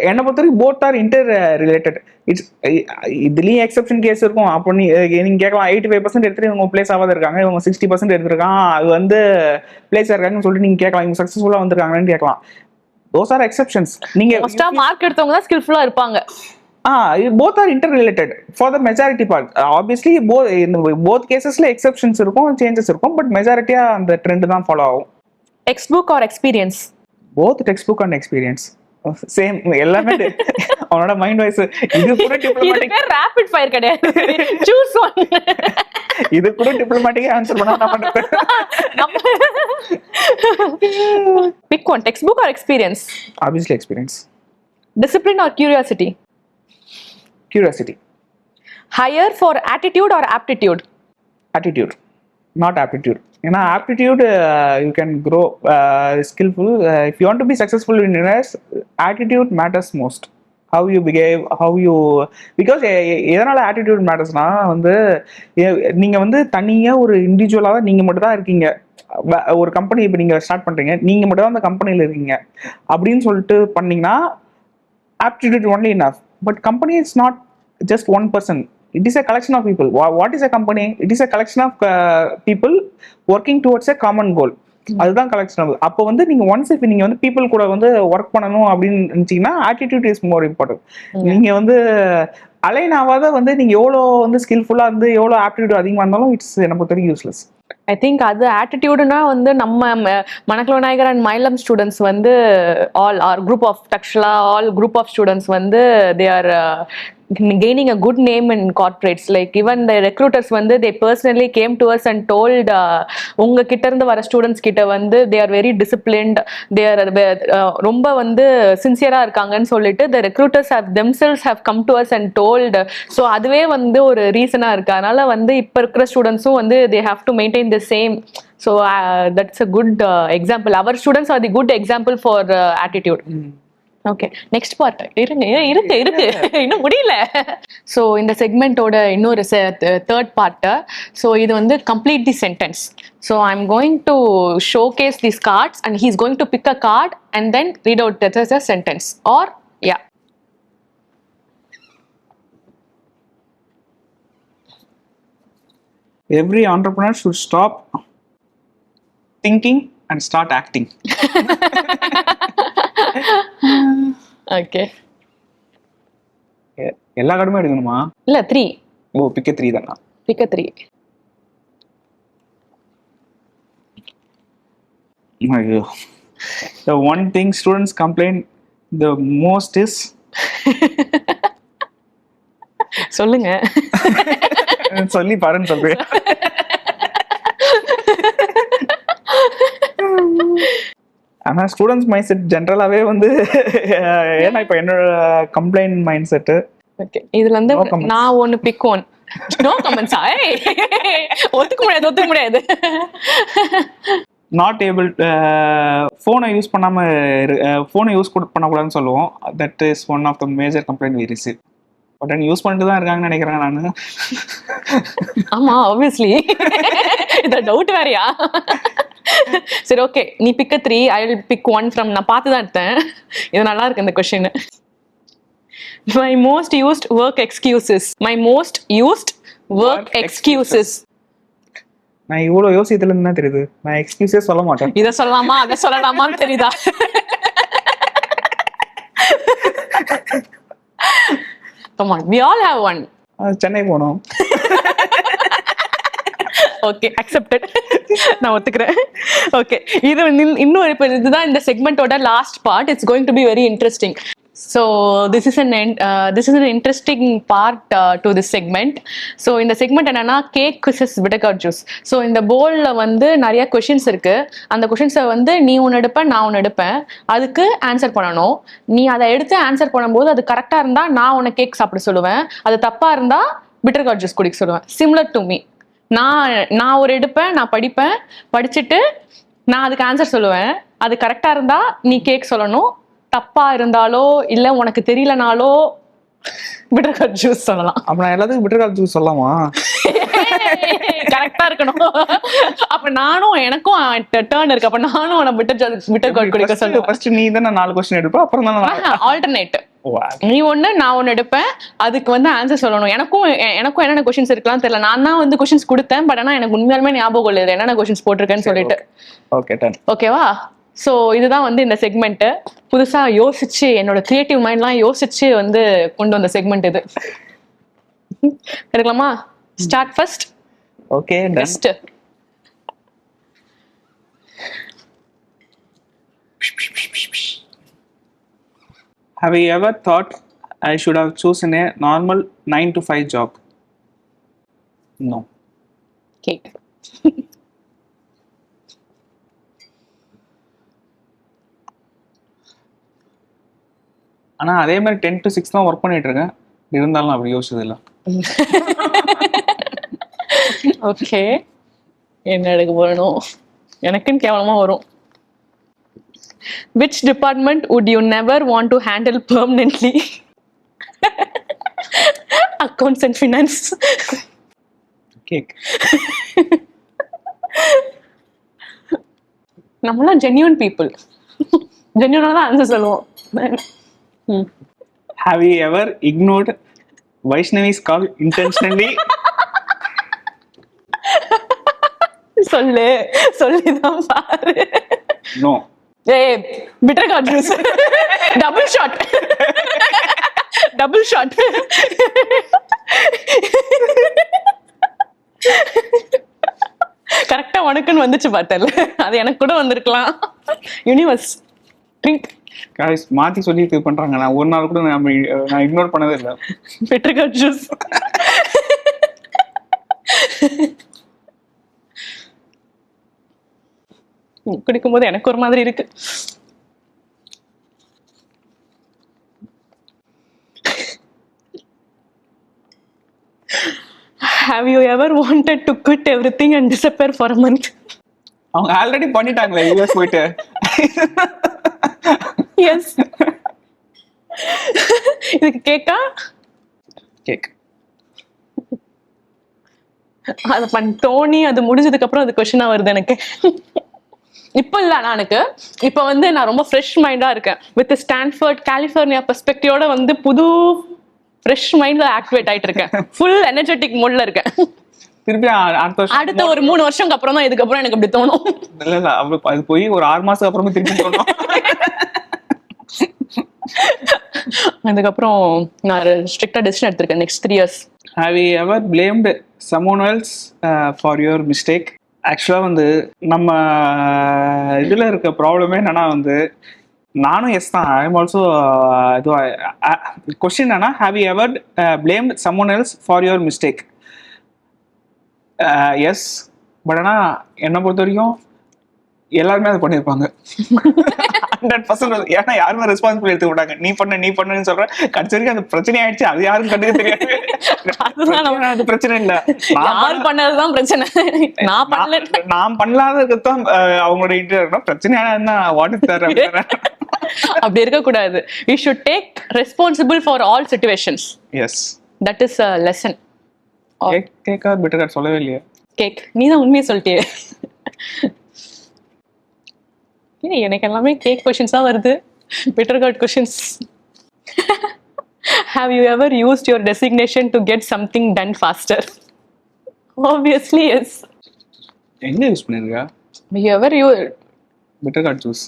என்னை பொறுத்த வரைக்கும் both are inter related. It's இதுலயும் எக்ஸப்ஷன் கேஸ் இருக்கும். அப்போ நீங்க கேட்கலாம் 85% எடுத்துட்டு இவங்க பிளேஸ் ஆகாத இருக்காங்க, இவங்க 60% எடுத்திருக்காங்க, அது வந்து பிளேஸ் ஆயிருக்காங்கன்னு சொல்லிட்டு நீங்க கேட்கலாம், இவங்க சக்சஸ்ஃபுல்லா வந்திருக்காங்கன்னு கேட்கலாம். those are exceptions. நீங்க மோஸ்டா மார்க் எடுத்தவங்க தான் ஸ்கில்ஃபுல்லா இருப்பாங்க. both are interrelated for the majority part. Obviously both casesல exceptions இருக்கும், changes இருக்கும், but majority அந்த ட்ரெண்ட் தான் ஃபாலோ ஆகும். Textbook or experience? both textbook and experience same. எல்லாமே அவனோட மைண்ட் வாய்ஸ். இது கூட டிப்ளமேட்டிக், இது ரேபிட் ஃபயர் கிடையாது. Choose one. இது கூட டிப்ளமேட்டிக்கா ஆன்சர் பண்ணா நான் பண்றேன். Pick one, textbook or experience? Obviously experience. Discipline or curiosity? Curiosity. Higher for attitude or aptitude? Attitude, not aptitude. ஏன்னா aptitude you can grow skilful. If you want to be successful in your attitude matters most. How you behave, how you, because எதனால் attitude மேட்டர்ஸ்னா வந்து நீங்கள் வந்து தனியாக ஒரு இண்டிவிஜுவலாக தான் நீங்கள் மட்டும் தான் இருக்கீங்க. ஒரு கம்பெனி இப்போ நீங்கள் ஸ்டார்ட் பண்ணுறீங்க, நீங்கள் மட்டும் தான் அந்த கம்பெனியில் இருக்கீங்க அப்படின்னு சொல்லிட்டு பண்ணீங்கன்னா aptitude only enough. But company is not just one person. It is a collection of people. What is a company? It is a collection of people working towards a common goal. அதுதான் collection ஆகுது. அப்போ வந்து நீங்க once இப்போ நீங்க வந்து people கூட வந்து ஒர்க் பண்ணணும் அப்படின்னு நினைச்சீங்கன்னா ஆட்டிடியூட் இஸ் மோர் இம்பார்ட்டன்ட். நீங்க வந்து அலைன் ஆகாத வந்து நீங்க எவ்வளோ வந்து ஸ்கில்ஃபுல்லா இருந்து எவ்வளோ ஆப்டிடியூட் அதிகமாக இருந்தாலும் இட்ஸ் என்ன பொறுத்த வரைக்கும் யூஸ்லெஸ். ஐ திங்க் அது ஆட்டிடியூடுனா வந்து நம்ம மணக்குள விநாயகர் அண்ட் மயிலம் ஸ்டூடெண்ட்ஸ் வந்து all are group of Takshashila all group of students வந்து they are gaining a good name in corporates. Like even the recruiters வந்து they personally came to us and told உங்க கிட்ட இருந்து வர ஸ்டூடெண்ட்ஸ் கிட்ட வந்து they are very disciplined, they are ரொம்ப வந்து சின்சியரா இருக்காங்கன்னு சொல்லிட்டு the recruiters have themselves have come to us and told. so அதுவே வந்து ஒரு ரீசனா இருக்கு. அதனால வந்து இப்ப இருக்கிற ஸ்டூடெண்ட்ஸும் வந்து they have to maintain the same. so that's a good example. Our students are the good example for attitude. Okay, next part. இருக்கு இன்னும் முடியல. ஸோ இந்த செக்மெண்டோட இன்னொரு தேர்ட் பார்ட்டு. ஸோ இது வந்து complete the sentence. So I am going to showcase this cards and he is going to pick a card and then read out the sentence or ya. Every entrepreneur should stop thinking and start acting. Okay, எல்லா கார்டுமே எடுக்கணுமா? இல்ல 3. ஓ, பிக்க 3 தானா? பிக்க 3. ஐயோ, the one thing students complain the most is சொல்லுங்க. சொல்லி பாருன்னு சொல்றேன். ஆனா ஸ்டூடெண்ட்ஸ் மைண்ட் செட் ஜென்ரலாவே வந்து ஏன்னா இப்போ என்னோட கம்ப்ளைண்ட் மைண்ட் செட்டு. ஓகே, இதுல வந்து நான் ஒன்னு பிக் ஒன். No comments. ஒத்துக்க முடியாது. நாட் ஏபிள் ஃபோனை யூஸ் பண்ணாம ஃபோனை யூஸ் பண்ணக்கூடாதுன்னு சொல்லுவோம். That is one of the major complaint we receive. But use பண்ணிட்டு தான் இருக்காங்கன்னு நினைக்கிறேன் நான். ஆமா, ஆப்வியஸ்லி. இந்த டவுட் வேறயா? சரி, ஓகே, நீ பிக்க 3, ஐ வில் பிக் 1 ஃப்ரம். நான் பார்த்து தான் எடுத்தேன். இது நல்லா இருக்கு இந்த question. My most used work excuses. My most used work excuses. நான் இவ்வளவு யோசித்ததுல இருந்து தான் தெரியுது நான் எக்ஸ்கியூஸே சொல்ல மாட்டேன். இத சொல்லலாமா அதை சொல்லலாமான்னு தெரியுதா? Come on, we all have one. Chennai போனோம். Okay, accepted. நான் ஒத்துக்கிறேன். ஓகே, இது இன்னும் இப்போ இதுதான் இந்த செக்மெண்டோட last part. It's going to be very interesting. So this is an interesting part to this segment. So இந்த செக்மெண்ட் என்னன்னா cake quizzes bitter gourd juice. So இந்த போலில் வந்து நிறைய கொஷின்ஸ் இருக்கு. அந்த கொஷின்ஸை வந்து நீ ஒன்று எடுப்பேன், நான் ஒன்று எடுப்பேன். அதுக்கு ஆன்சர் பண்ணணும். நீ அதை எடுத்து ஆன்சர் பண்ணும்போது அது கரெக்டாக இருந்தால் நான் உன்னை கேக் சாப்பிட சொல்லுவேன். அது தப்பாக இருந்தால் விட்டகர் ஜூஸ் குடிக்க சொல்லுவேன். Similar to me. நான் ஒரு எடுப்பேன், நான் படிப்பேன், படிச்சுட்டு நான் அதுக்கு ஆன்சர் சொல்லுவேன். அது கரெக்டா இருந்தா நீ கேக் சொல்லணும். தப்பா இருந்தாலோ இல்ல உனக்கு தெரியலனாலோ பிட்டர் ஜூஸ் சொல்லலாம். அப்ப நான் எல்லாத்துக்கும் பிட்டர் ஜூஸ் சொல்லலாமா? கரெக்டா இருக்கணும். அப்ப நானும் எனக்கும் டர்ன் இருக்கு. அப்ப நானும் உன பிட்டர் குடிக்க சொல்லுவேன். ஃபர்ஸ்ட் நீ தான் 4 क्वेश्चन எடுப்ப, அப்புறம் தான் ஆல்டர்னேட். நீ ஒண்ணு நான் ஒண்ணு எடுப்பேன். அதுக்கு வந்து ஆன்சர் சொல்லணும். எனக்கும் என்னென்ன கொஸ்டின்ஸ் இருக்கலாம் தெரியல. நான் தான் வந்து கொஸ்டின்ஸ் கொடுத்தேன். பட் ஆனா எனக்கு உண்மையாலுமே ஞாபகம் இல்லை என்னென்ன கொஸ்டின்ஸ் போட்டிருக்கேன்னு சொல்லிட்டு. Okay done. ஓகேவா? ஸோ இதுதான் வந்து இந்த செக்மெண்ட். புதுசா யோசிச்சு என்னோட கிரியேட்டிவ் மைண்ட்லாம் யோசிச்சு வந்து கொண்டு வந்த செக்மெண்ட் இது. எடுக்கலாமா? Start first. Okay next. Have you ever thought I should have chosen a normal 9 to 5 job? No. Cake. ஆனா அதே மாதிரி 10 to 6 தான் ஒர்க் பண்ணிட்டு இருக்கேன். இருந்தாலும் அப்படி யோசிச்சது இல்ல. ஓகே, என்ன எடுக்க போறணும்? எனக்குன்னு கேவலமா வரும். Which department would you never want to handle permanently? Accounts and finance. Cake. நம்மளாம் genuine people. Genuine தான் ஆன்சர் சொல்லுவோம். Have you ever ignored Vaishnavi's call intentionally? சொல்லிதான் பாரு. No. ஏய், bitter gourd juice. Double shot. Double shot. கரெக்டா உனக்குன்னு வந்துச்சு பார்த்தல. அது எனக்கு கூட வந்திருக்கலாம். Universe drink. guys மாத்தி சொல்லி இது பண்றாங்க. நான் ஒரு நாள் கூட நான் இக்னோர் பண்ணதே இல்ல. bitter gourd juice. குடிக்கும்போது எனக்கு ஒரு மாதிரி இருக்கு. Have you ever wanted to quit everything and disappear for a month? அவங்க ஆல்ரெடி பண்ணிட்டாங்களே யூஎஸ் போயிட்டு. எஸ். இதுக்கு கேக்கா? கேக். அது தோணி அது முடிஞ்சதுக்கு அப்புறம் அது கொஸ்டினா வருது எனக்கு. இப்போ இல்ல எனக்கு. இப்போ வந்து நான் ரொம்ப ஃப்ரெஷ் மைண்டா இருக்கேன். வித் ஸ்டான்ஃபோர்ட் கலிஃபோர்னியா பெர்ஸ்பெக்டிவோட வந்து புது ஃப்ரெஷ் மைண்ட்ல ஆக்டிவேட் ஆயிட்டு இருக்கேன். ஃபுல் எனர்ஜெட்டிக் மோட்ல இருக்கேன். திருப்பி அடுத்த ஒரு 3 வருஷத்துக்கு அப்புறம் தான் இதுக்கப்புறம் எனக்கு அப்படி தோணும். இல்ல அது போய் ஒரு 6 மாசத்துக்கு அப்புறமே திருப்பி தோணும். அதுக்கப்புறம் நான் ஸ்ட்ரிக்டா டெசிஷன் எடுத்திருக்கேன் next 3 years. Have you ever blamed someone else for your mistake? ஆக்சுவலாக வந்து நம்ம இதில் இருக்க ப்ராப்ளமே என்னன்னா வந்து நானும் எஸ் தான். ஐ எம் ஆல்சோ இது கொஸ்டின் என்னன்னா have you ever blamed someone else for your mistake? Yes. But ஆனால் என்னை பொறுத்த வரைக்கும் எல்லாருமே அதை பண்ணியிருப்பாங்க. 100%. ஏன்னா யாருமே ரெஸ்பான்சிபிள் எடுத்துக்க மாட்டாங்க. நீ பண்ணுன்னு சொல்றேன். கடைசி வரைக்கும் அந்த பிரச்சனை ஆயிடுச்சு. அது யாரும் கண்டுக்க தெரியாது. அது பிரச்சனை இல்ல. யார் பண்ணதுதான் பிரச்சனை. நான் பண்ணலாததான் அவங்களோட இன்டர்வியூ. பிரச்சனை என்ன வாட் இஸ் தேர்? அப்படி இருக்க கூடாது. We should take responsible for all situations. Yes. That is a lesson. கேக்கா பிட்டர் கார்ட் சொல்லவே இல்லையா? கேக். நீ தான் உண்மையை சொல்லிட்டியே. எனக்கு எல்லாமே கேக் கொஸ்டின்ஸ் தான் வருது. Bitter card questions. Have you ever used your designation to get something done faster? Obviously yes. எங்க யூஸ் பண்ணிருக்கா? You ever use bitter gourd juice?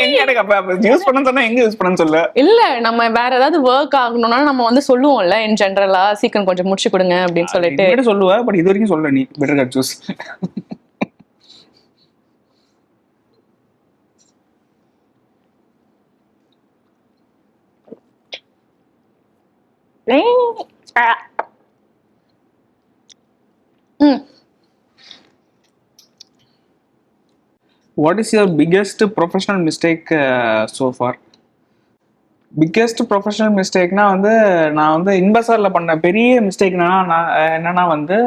எங்க எனக்கு அப்ப யூஸ் பண்ண சொன்னா எங்க யூஸ் பண்ணன்னு சொல்ல. இல்ல நம்ம வேற ஏதாவது ஒர்க் ஆகணும்னா நம்ம வந்து சொல்லுவோம்ல இன் ஜெனரலா சீக்கிரம் கொஞ்சம் முடிச்சு கொடுங்க அப்படின்னு சொல்லிட்டு. இனிமேட்டு சொல்லுவ, பட் இது வரைக்கும் சொல்ல நீ bitter gourd juice. What is your biggest professional mistake so far? Biggest professional மிஸ்டேக்னா வந்து நான் வந்து இன்பசாரில் பண்ண பெரிய மிஸ்டேக் என்னன்னா வந்து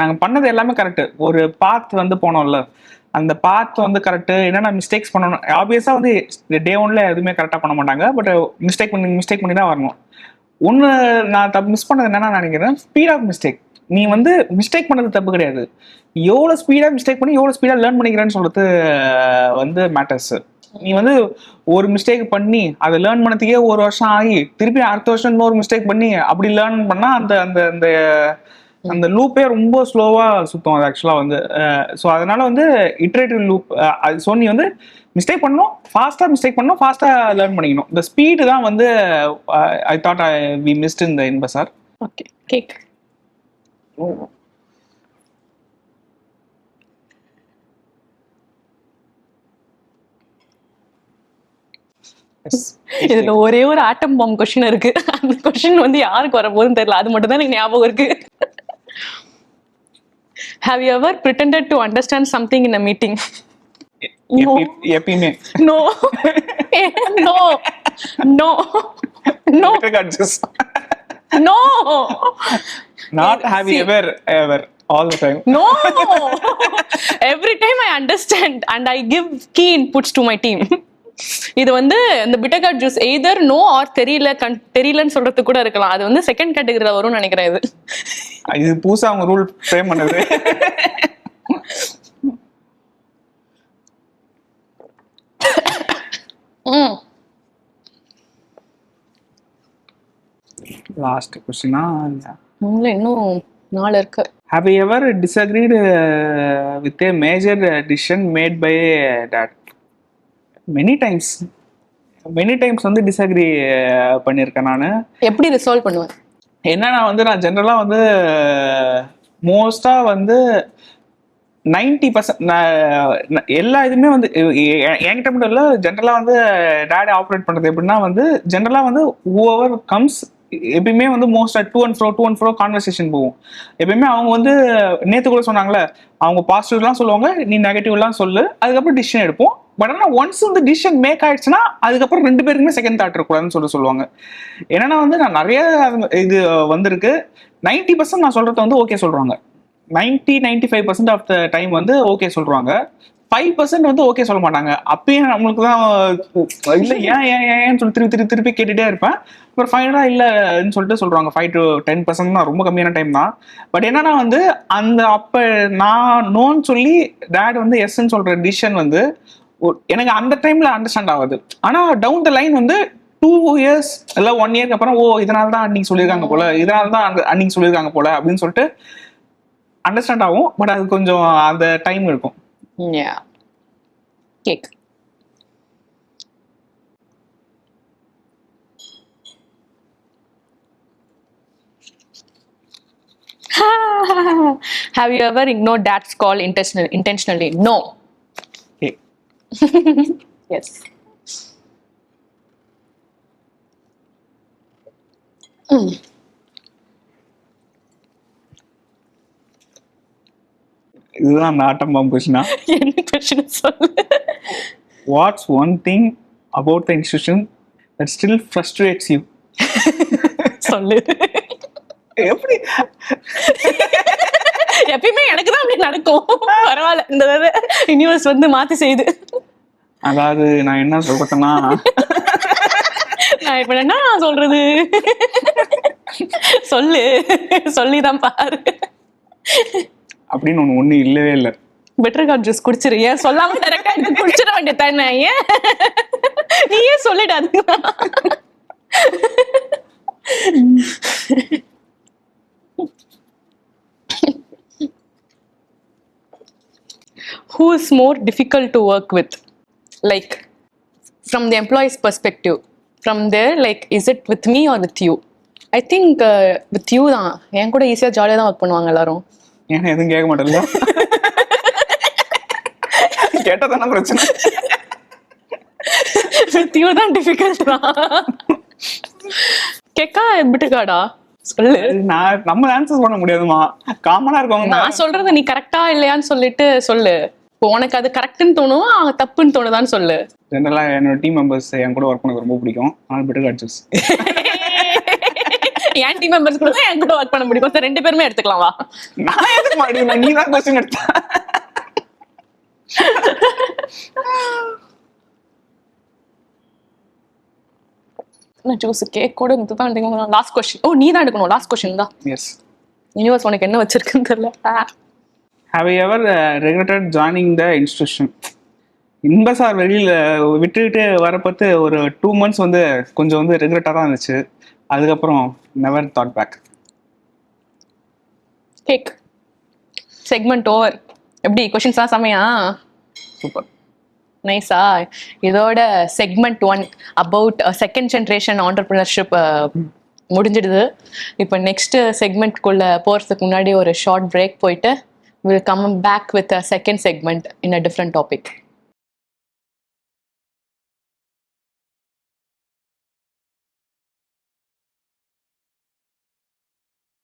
நாங்கள் பண்ணது எல்லாமே கரெக்டு. ஒரு பாத் வந்து போனோம்ல, அந்த பாத் வந்து கரெக்டு. என்னென்ன மிஸ்டேக்ஸ் பண்ணணும், ஆப்வியஸாக வந்து டே ஒன்ல எதுவுமே கரெக்டாக பண்ண மாட்டாங்க. பட் மிஸ்டேக் பண்ணி தான் வரணும். ஒன்று நான் மிஸ் பண்ணது என்னன்னா நினைக்கிறேன், ஸ்பீட் ஆஃப் மிஸ்டேக். நீ வந்து மிஸ்டேக் பண்ணது தப்பு கிடையாது, எவ்வளோ ஸ்பீடாக மிஸ்டேக் பண்ணி எவ்வளோ ஸ்பீடாக லேர்ன் பண்ணிக்கிறேன்னு சொல்றது வந்து மேட்டர்ஸ். நீ வந்து ஒரு மிஸ்டேக் பண்ணி அதை லேர்ன் பண்ணதுக்கே ஒரு வருஷம் ஆகி திருப்பி அடுத்த வருஷம் இன்னொரு மிஸ்டேக் பண்ணி அப்படி லேர்ன் பண்ணா அந்த அந்த அந்த அந்த லூப்பே ரொம்ப ஸ்லோவா சுத்தும் அது ஆக்சுவலா வந்து. ஸோ அதனால வந்து இட்ரேட்டிவ் லூப். ஸோ நீ வந்து மிஸ்டேக் பண்ணணும், ஃபாஸ்டா மிஸ்டேக் பண்ணணும், ஃபாஸ்டா லேர்ன் பண்ணிக்கணும். இந்த ஸ்பீடு தான் வந்து I thought we missed in the இன்பசார். Okay, cake. இதுல ஒரே ஒரு ஆட்டம் பாம் கொஸ்டின் இருக்கு. அந்த கொஸ்டின் வந்து யாருக்கு வரப்போகுதுன்னு தெரியல, அது மட்டும் தான் எனக்கு ஞாபகம் இருக்கு. Have you ever pretended to understand something in a meeting? எப்பயுமே No. No. No. No. No. Not have you ever all the time. No. Every time I understand and I give key inputs to my team. இது வந்து இந்த bitter gourd juice either no or தெரியலன்னு சொல்றது கூட இருக்கலாம். அது வந்து second கேட்டகரியில வரும்னு நினைக்கிறேன். இது புதுசா அவங்க ரூல் ஃப்ரேம் பண்ணது. லாஸ்ட் क्वेश्चनா இன்னும் 4 இருக்கு. Have you ever disagreed with a major decision made by dad? Many times வந்து டிஸ்அக்ரி பண்ணியிருக்கேன் நான். எப்படி ரிசால்வ் பண்ணுவேன் என்னன்னா வந்து நான் ஜென்ரலாக வந்து மோஸ்டாக வந்து 90% எல்லா இதுவுமே வந்து என்கிட்ட மட்டும் இல்லை, ஜென்ரலாக வந்து டேடி ஆப்ரேட் பண்ணுறது எப்படின்னா வந்து ஜென்ரலாக வந்து whoever comes எப்பயுமே வந்து மோஸ்டா டூ அண்ட் ஃப்ரோ கான்வர்சேஷன் போகும். எப்பயுமே அவங்க வந்து நேற்று கூட சொன்னாங்களே, அவங்க பாசிட்டிவ்லாம் சொல்லுவாங்க, நீ நெகட்டிவ்லாம் சொல்லு, அதுக்கப்புறம் டிசிஷன் எடுப்போம். பட் ஆனால் ஒன்ஸ் வந்து டிசிஷன் மேக் ஆயிடுச்சுன்னா அதுக்கப்புறம் 2 பேருக்குமே செகண்ட் தாட் இருக்கக்கூடாதுன்னு சொல்லுவாங்க. ஏன்னா வந்து நான் நிறைய இது வந்திருக்கு. 90% நான் சொல்றத வந்து ஓகே சொல்றாங்க, 95% ஆஃப் த டைம் வந்து ஓகே சொல்றாங்க. 5% வந்து ஓகே சொல்ல மாட்டாங்க. அப்பயும் நம்மளுக்கு தான் இல்லை ஏன் சொல்லி திருப்பி கேட்டுட்டே இருப்பேன். அப்புறம் ஃபைனலா இல்லைன்னு சொல்லிட்டு சொல்றாங்க. 5 to 10% தான், ரொம்ப கம்மியான டைம் தான். பட் என்னன்னா வந்து அந்த அப்ப நான் நோன்னு சொல்லி டேட் வந்து எஸ்ன்னு சொல்ற டிசிஷன் வந்து எனக்கு அந்த டைம்ல அண்டர்ஸ்டாண்ட் ஆகுது. ஆனா டவுன் த லைன் வந்து 2 years இல்ல 1 year அப்புறம் இதனால தான் அன்னைக்கு சொல்லியிருக்காங்க போல, இதனால தான் அன்னைக்கு சொல்லியிருக்காங்க போல அப்படின்னு சொல்லிட்டு அண்டர்ஸ்டாண்ட் ஆகும். பட் அது கொஞ்சம் அந்த டைம் இருக்கும். Yeah. Cake. Have you ever ignored dad's call intentionally? No. Okay. Yes. இதுதான் அந்த ஆட்டம் பாம் கொஸ்டினா? என்ன கொஸ்டின் சொல்லு. What's one thing about the institution that still frustrates you? சொல்லு. எப்படி எப்பயுமே எனக்கு தான் அப்படி நடக்கும். பரவாயில்ல, இந்த யூனிவர்ஸ் வந்து மாத்தி செய்யுது. அதாவது நான் என்ன சொல்றேன்னா, நான் இப்ப என்ன சொல்றது, சொல்லு, சொல்லிதான் பாரு. அப்படின்னு ஒண்ணு இல்லவே இல்லை. பெட்டர் கார்ட் ஜூஸ் குடிச்சிரு. ஏன் சொல்லாம டைரக்டா குடிச்சிட வேண்டியது தானே? ஏன் நீ ஏன் சொல்லிடாது? Who is more difficult to work with? Like from the employee's perspective, from there, like, is it with me or with you? I think with you தான். என் கூட ஈஸியா ஜாலியா தான் ஒர்க் பண்ணுவாங்க எல்லாரும். ஏன்னா எதுவும் கேட்க மாட்டேன்ல. கேட்டா தானே பிரச்சனை. with you தான் டிஃபிகல்ட் தான். கேக்கா பிட்டுக்காடா சொல்லு. நம்ம ஆன்சர் பண்ண முடியாதுமா, காமனா இருக்கவங்க. நான் சொல்றது நீ கரெக்டா இல்லையான்னு சொல்லிட்டு சொல்லு. இப்போ உனக்கு அது கரெக்ட்னு தோணும், தப்புன்னு தோணுதான்னு சொல்லு. ஜெனரலா என்னோட டீம் மெம்பர்ஸ் என் கூட ஒர்க் பண்ண ரொம்ப பிடிக்கும். ஆனால் பிட்டுக்காட் சூஸ். என் டீம் மெம்பர்ஸ் கூட என் கூட ஒர்க் பண்ண பிடிக்கும். சார் 2 பேருமே எடுத்துக்கலாம் வா. நான் எதுக்கு மாட்டேன், நீ தான் क्वेश्चन எடுத்த. நான் ஜூஸ் கேக் கூட இதுதான் எடுக்கணும். Last question. ஓ நீ தான் எடுக்கணும். லாஸ்ட் क्वेश्चन தான். எஸ். யூனிவர்ஸ் உனக்கு என்ன வச்சிருக்குன்னு தெரியல. Have you ever regretted joining the institution? இன்ப சார் வெளியில விட்டுட்டு வரப்போது ஒரு 2 months வந்து கொஞ்சம் வந்து ரெகுலேட்டாக தான் இருந்துச்சு. அதுக்கப்புறம் never thought back. Cake segment over. எப்படி கொஷின்ஸ்லாம் செமையா? சூப்பர், நைஸா. இதோட segment 1 about second generation entrepreneurship முடிஞ்சிடுது. இப்போ நெக்ஸ்ட் செக்மெண்ட்குள்ள போகிறதுக்கு முன்னாடி ஒரு ஷார்ட் பிரேக் போயிட்டு will come back with a second segment in a different topic.